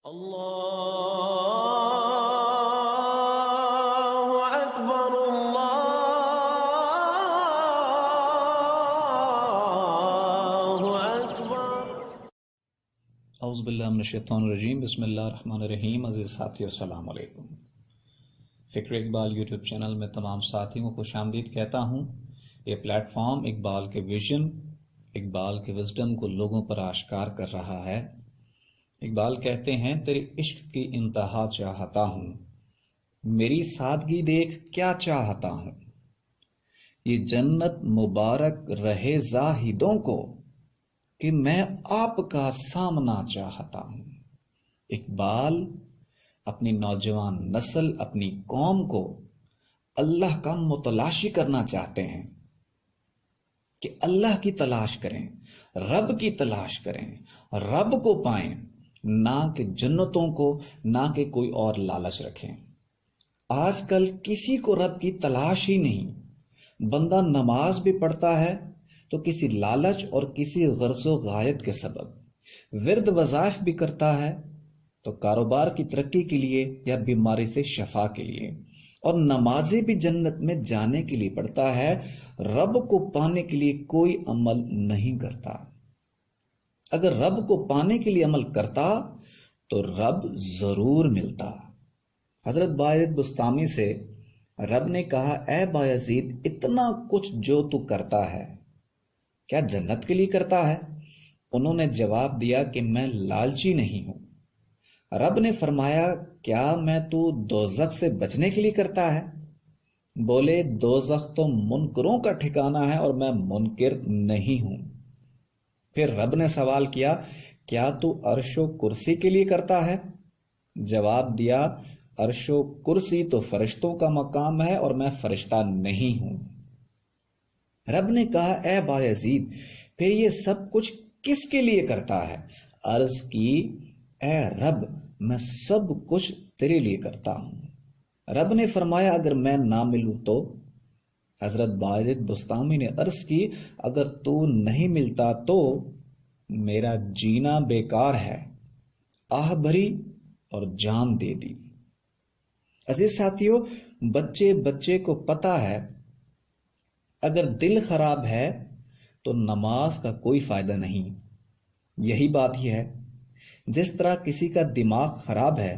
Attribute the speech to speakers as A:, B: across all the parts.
A: اللہ اکبر اللہ اکبر۔
B: اعوذ باللہ من الشیطان الرجیم، بسم اللہ الرحمن الرحیم۔ عزیز ساتھیو، السلام علیکم۔ فکر اقبال یوٹیوب چینل میں تمام ساتھیوں کو خوش آمدید کہتا ہوں۔ یہ پلیٹ فارم اقبال کے ویژن، اقبال کے وزڈم کو لوگوں پر آشکار کر رہا ہے۔ اقبال کہتے ہیں، تیرے عشق کی انتہا چاہتا ہوں، میری سادگی دیکھ کیا چاہتا ہوں، یہ جنت مبارک رہے زاہدوں کو کہ میں آپ کا سامنا چاہتا ہوں۔ اقبال اپنی نوجوان نسل، اپنی قوم کو اللہ کا متلاشی کرنا چاہتے ہیں کہ اللہ کی تلاش کریں، رب کی تلاش کریں، رب کو پائیں، نہ کہ جنتوں کو، نہ کہ کوئی اور لالچ رکھیں۔ آج کل کسی کو رب کی تلاش ہی نہیں۔ بندہ نماز بھی پڑھتا ہے تو کسی لالچ اور کسی غرض و غایت کے سبب، ورد وظائف بھی کرتا ہے تو کاروبار کی ترقی کے لیے یا بیماری سے شفا کے لیے، اور نمازیں بھی جنت میں جانے کے لیے پڑھتا ہے، رب کو پانے کے لیے کوئی عمل نہیں کرتا۔ اگر رب کو پانے کے لیے عمل کرتا تو رب ضرور ملتا۔ حضرت باعزید بسطامی سے رب نے کہا، اے باعزید، اتنا کچھ جو تو کرتا ہے کیا جنت کے لیے کرتا ہے؟ انہوں نے جواب دیا کہ میں لالچی نہیں ہوں۔ رب نے فرمایا، کیا میں تو دوزخ سے بچنے کے لیے کرتا ہے؟ بولے، دوزخ تو منکروں کا ٹھکانہ ہے اور میں منکر نہیں ہوں۔ پھر رب نے سوال کیا، کیا تو عرش و کرسی کے لیے کرتا ہے؟ جواب دیا، عرش و کرسی تو فرشتوں کا مقام ہے اور میں فرشتہ نہیں ہوں۔ رب نے کہا، اے باعزید، پھر یہ سب کچھ کس کے لیے کرتا ہے؟ عرض کی، اے رب، میں سب کچھ تیرے لیے کرتا ہوں۔ رب نے فرمایا، اگر میں نہ ملوں تو؟ حضرت باعزید بسطامی نے عرض کی، اگر تو نہیں ملتا تو میرا جینا بیکار ہے۔ آہ بھری اور جان دے دی۔ عزیز ساتھیو، بچے کو پتا ہے اگر دل خراب ہے تو نماز کا کوئی فائدہ نہیں۔ یہی بات ہی ہے، جس طرح کسی کا دماغ خراب ہے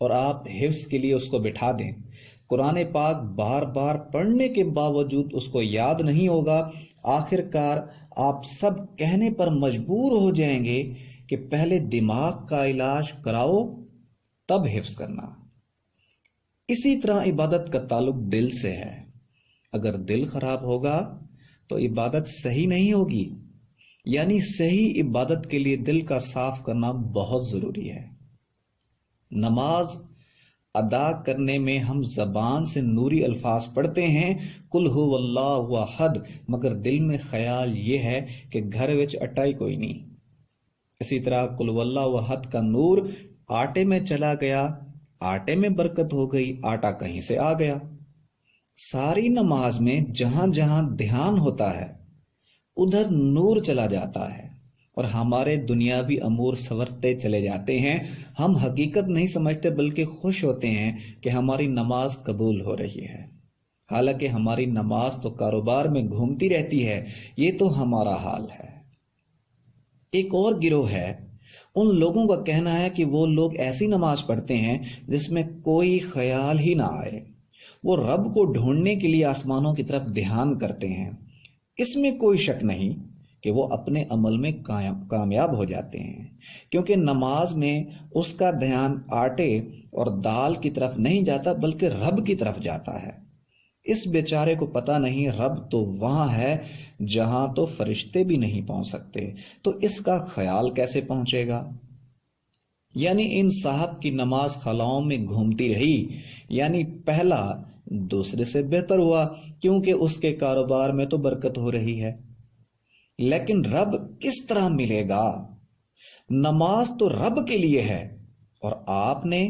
B: اور آپ حفظ کے لیے اس کو بٹھا دیں، قرآن پاک بار بار پڑھنے کے باوجود اس کو یاد نہیں ہوگا، آخر کار آپ سب کہنے پر مجبور ہو جائیں گے کہ پہلے دماغ کا علاج کراؤ تب حفظ کرنا۔ اسی طرح عبادت کا تعلق دل سے ہے۔ اگر دل خراب ہوگا تو عبادت صحیح نہیں ہوگی، یعنی صحیح عبادت کے لیے دل کا صاف کرنا بہت ضروری ہے۔ نماز ادا کرنے میں ہم زبان سے نوری الفاظ پڑھتے ہیں، قل هو اللہ احد، مگر دل میں خیال یہ ہے کہ گھر وچ اٹائی کوئی نہیں۔ اسی طرح قل هو اللہ احد کا نور آٹے میں چلا گیا، آٹے میں برکت ہو گئی، آٹا کہیں سے آ گیا۔ ساری نماز میں جہاں جہاں دھیان ہوتا ہے ادھر نور چلا جاتا ہے اور ہمارے دنیاوی امور سنورتے چلے جاتے ہیں۔ ہم حقیقت نہیں سمجھتے بلکہ خوش ہوتے ہیں کہ ہماری نماز قبول ہو رہی ہے، حالانکہ ہماری نماز تو کاروبار میں گھومتی رہتی ہے۔ یہ تو ہمارا حال ہے۔ ایک اور گروہ ہے، ان لوگوں کا کہنا ہے کہ وہ لوگ ایسی نماز پڑھتے ہیں جس میں کوئی خیال ہی نہ آئے، وہ رب کو ڈھونڈنے کے لیے آسمانوں کی طرف دھیان کرتے ہیں۔ اس میں کوئی شک نہیں کہ وہ اپنے عمل میں کامیاب ہو جاتے ہیں، کیونکہ نماز میں اس کا دھیان آٹے اور دال کی طرف نہیں جاتا بلکہ رب کی طرف جاتا ہے۔ اس بیچارے کو پتہ نہیں رب تو وہاں ہے جہاں تو فرشتے بھی نہیں پہنچ سکتے، تو اس کا خیال کیسے پہنچے گا؟ یعنی ان صاحب کی نماز خلاؤں میں گھومتی رہی، یعنی پہلا دوسرے سے بہتر ہوا کیونکہ اس کے کاروبار میں تو برکت ہو رہی ہے، لیکن رب کس طرح ملے گا؟ نماز تو رب کے لیے ہے اور آپ نے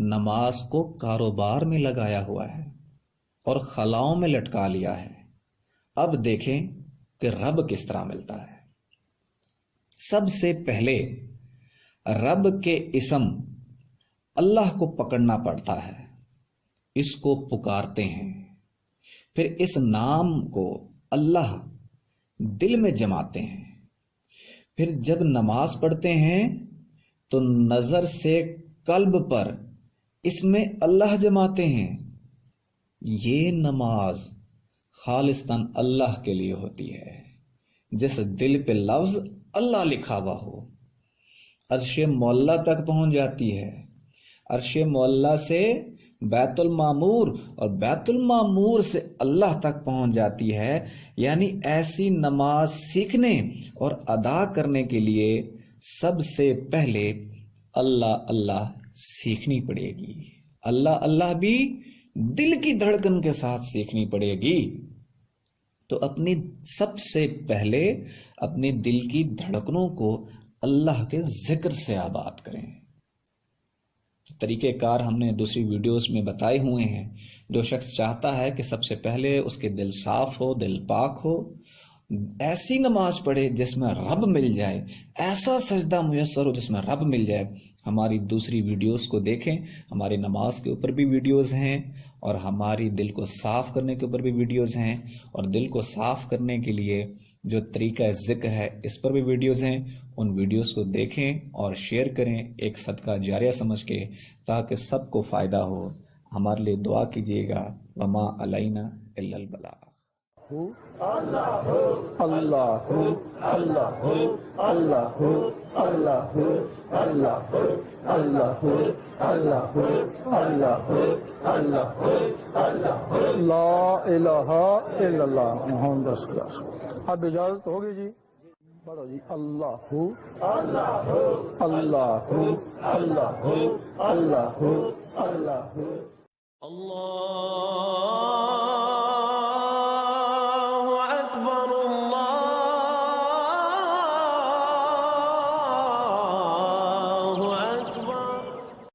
B: نماز کو کاروبار میں لگایا ہوا ہے اور خلاؤں میں لٹکا لیا ہے۔ اب دیکھیں کہ رب کس طرح ملتا ہے۔ سب سے پہلے رب کے اسم اللہ کو پکڑنا پڑتا ہے، اس کو پکارتے ہیں، پھر اس نام کو اللہ دل میں جماتے ہیں، پھر جب نماز پڑھتے ہیں تو نظر سے قلب پر اس میں اللہ جماتے ہیں۔ یہ نماز خالصتاً اللہ کے لیے ہوتی ہے، جس دل پہ لفظ اللہ لکھا ہوا ہو، عرش معلیٰ تک پہنچ جاتی ہے، عرش معلیٰ سے بیت المعمور اور بیت المعمور سے اللہ تک پہنچ جاتی ہے۔ یعنی ایسی نماز سیکھنے اور ادا کرنے کے لیے سب سے پہلے اللہ اللہ سیکھنی پڑے گی، اللہ اللہ بھی دل کی دھڑکن کے ساتھ سیکھنی پڑے گی۔ تو اپنی سب سے پہلے اپنے دل کی دھڑکنوں کو اللہ کے ذکر سے آباد کریں۔ طریقہ کار ہم نے دوسری ویڈیوز میں بتائے ہوئے ہیں۔ جو شخص چاہتا ہے کہ سب سے پہلے اس کے دل صاف ہو، دل پاک ہو، ایسی نماز پڑھے جس میں رب مل جائے، ایسا سجدہ میسر ہو جس میں رب مل جائے، ہماری دوسری ویڈیوز کو دیکھیں۔ ہماری نماز کے اوپر بھی ویڈیوز ہیں اور ہماری دل کو صاف کرنے کے اوپر بھی ویڈیوز ہیں، اور دل کو صاف کرنے کے لیے جو طریقہ ذکر ہے اس پر بھی ویڈیوز ہیں۔ ان ویڈیوز کو دیکھیں اور شیئر کریں ایک صدقہ جاریہ سمجھ کے، تاکہ سب کو فائدہ ہو۔ ہمارے لیے دعا کیجیے گا۔ وما علینا الا البلاغ۔
C: اللہ اللہ اللہ اللہ اللہ اللہ اللہ اللہ اللہ اللہ لا الہ الا اللہ محمد رسول اللہ۔ اب اجازت ہوگی جی، پڑھو جی۔ اللہ اللہ اللہ اللہ اللہ اللہ
A: اللہ